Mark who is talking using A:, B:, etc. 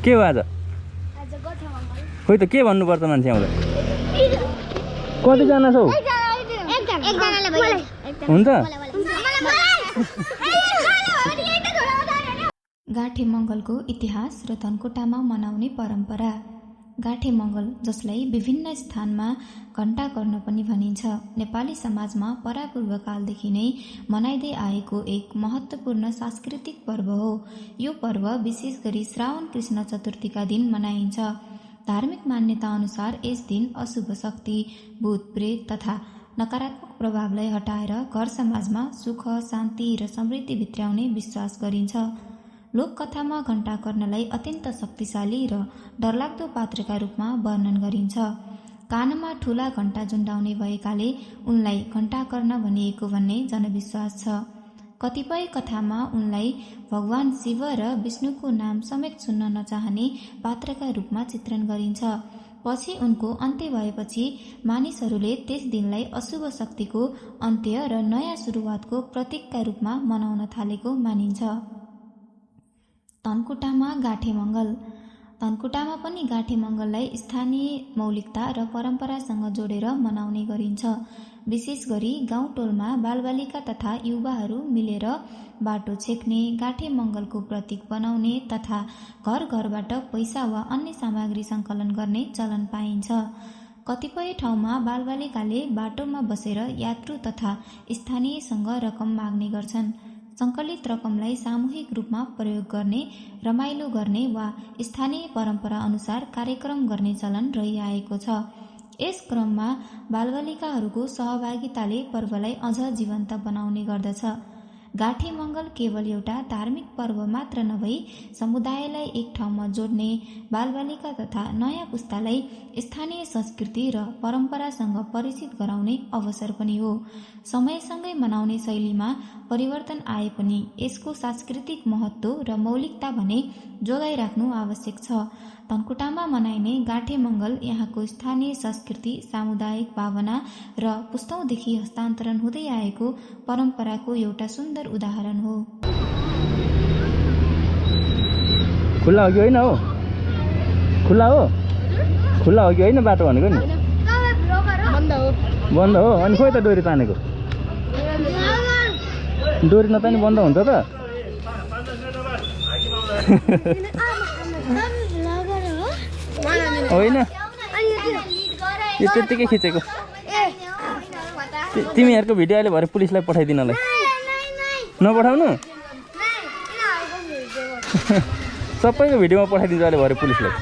A: के हो आज खोइ त के भन्नुपर्छ मान्छे आउँदा कतिजना छौ हुन्छ
B: गाठे मङ्गलको इतिहास र धनकुटामा मनाउने परम्परा। गाठे मङ्गल, जसलाई विभिन्न स्थानमा घण्टाकर्ण पनि भनिन्छ, नेपाली समाजमा परापूर्वकालदेखि नै मनाइँदै आएको एक महत्त्वपूर्ण सांस्कृतिक पर्व हो। यो पर्व विशेष गरी श्रावण कृष्ण चतुर्थीका दिन मनाइन्छ। धार्मिक मान्यता अनुसार यस दिन अशुभ शक्ति, भूत प्रेत तथा नकारात्मक प्रभावलाई हटाएर घर समाजमा सुख, शान्ति र समृद्धि भित्र्याउने विश्वास गरिन्छ। लोककथामा घण्टाकर्णलाई अत्यन्त शक्तिशाली र डरलाग्दो पात्रका रूपमा वर्णन गरिन्छ। कानमा ठूला घण्टा झुन्डाउने भएकाले उनलाई घण्टाकर्ण भनिएको भन्ने जनविश्वास छ। कतिपय कथामा उनलाई भगवान शिव र विष्णुको नाम समेत सुन्न नचाहने पात्रका रूपमा चित्रण गरिन्छ। पछि उनको अन्त्य भएपछि मानिसहरूले त्यस दिनलाई अशुभ शक्तिको अन्त्य र नयाँ सुरुवातको प्रतीकका रूपमा मनाउन थालेको मानिन्छ। धनकुटामा गाठे मङ्गल। धनकुटामा पनि गाठे मङ्गललाई स्थानीय मौलिकता र परम्परासँग जोडेर मनाउने गरिन्छ। विशेष गरी गाउँटोलमा बालबालिका तथा युवाहरू मिलेर बाटो छेक्ने, गाठे मङ्गलको प्रतीक बनाउने तथा घर घरबाट पैसा वा अन्य सामग्री सङ्कलन गर्ने चलन पाइन्छ। कतिपय ठाउँमा बालबालिकाले बाटोमा बसेर यात्रु तथा स्थानीयसँग रकम माग्ने गर्छन्। सङ्कलित रकमलाई सामूहिक रूपमा प्रयोग गर्ने, रमाइलो गर्ने वा स्थानीय परम्परा अनुसार कार्यक्रम गर्ने चलन रहिआएको छ। यस क्रममा बालबालिकाहरूको सहभागिताले पर्वलाई अझ जीवन्त बनाउने गर्दछ। गाठे मङ्गल केवल एउटा धार्मिक पर्व मात्र नभई समुदायलाई एक ठाउँमा जोड्ने, बालबालिका तथा नयाँ पुस्तालाई स्थानीय संस्कृति र परम्परासँग परिचित गराउने अवसर पनि हो। समयसँगै मनाउने शैलीमा परिवर्तन आए पनि यसको सांस्कृतिक महत्त्व र मौलिकता भने जोगाइराख्नु आवश्यक छ। धनकुटामा मनाइने गाठे मङ्गल यहाँको स्थानीय संस्कृति, सामुदायिक भावना र पुस्तौँदेखि हस्तान्तरण हुँदै आएको परम्पराको एउटा सुन्दर उदाहरण हो।
A: खुल्ला हो कि होइन हो? खुल्ला हो? खुल्ला हो कि होइन बाटो भनेको नि? बन्द हो। अनि खोइ त डोरी तानेको? डोरी नतानी बन्द हुन्छ त? होइन, यो त्यत्तिकै खिचेको। तिमीहरूको भिडियो अहिले भरे पुलिसलाई पठाइदिनलाई। नपठाउनु? सबैको भिडियोमा पठाइदिन्छु अहिले भरे पुलिसलाई।